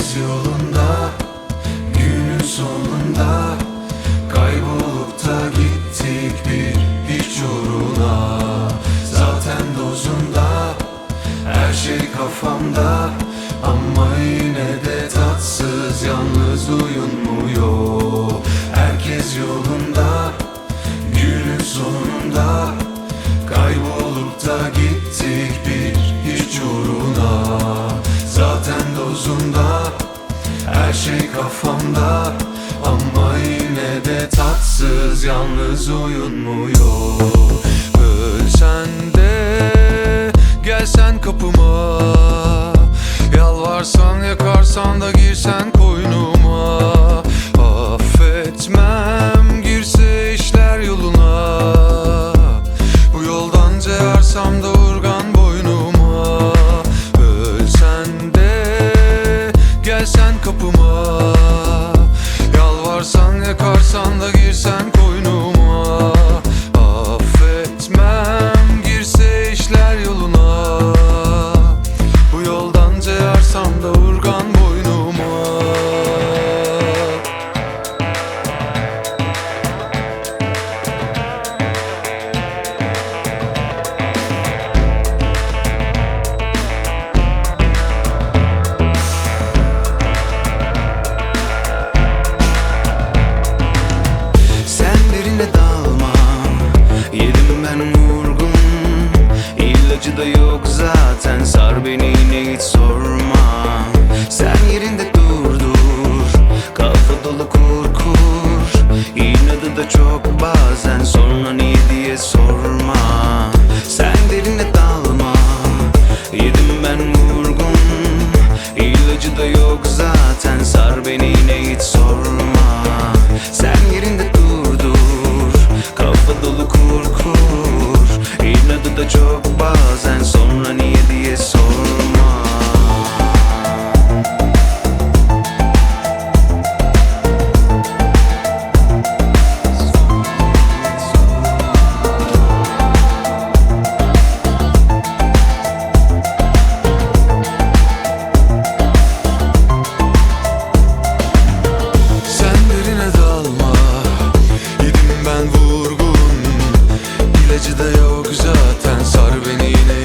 Herkes yolunda, günün sonunda kaybolup da gittik bir hiç uğruna. Zaten dozunda, her şey kafamda, ama yine de tatsız, yalnız uyunmuyor. Herkes yolunda, günün sonunda kaybolup da gittik bir hiç uğruna. Zaten dozunda, her şey kafamda, ama yine de tatsız, yalnız uyunmuyor. Ölsen de gelsen kapıma, yalvarsan yakarsan da girsen koynuma. Affetmem girse işler yoluna, bu yoldan ceyarsam da urgan boynuma. Ölsen de gelsen kapıma, yalvarsan yakarsan da girsen koynuma. Affetmem girse işler yoluna, bu yoldan ceyarsam da urgan boynuma. Sen derine dalma, yedim ben vurgun. İlacı da yok zaten, sar beni yine hiç sorma. Sen yerinde dur dur, kafa dolu kur kur. İnadı da çok bazen, sonra niye diye sorma. Sen derine dalma, yedim ben vurgun. İlacı da yok zaten, sar beni yine hiç sorma. Sen yerinde dur dur, kafa dolu kur kur. İnadı da çok bazen, sonra niye diye sorma. Sen derine dalma, yedim ben vurgun. İlacı da yok zaten, sar beni yine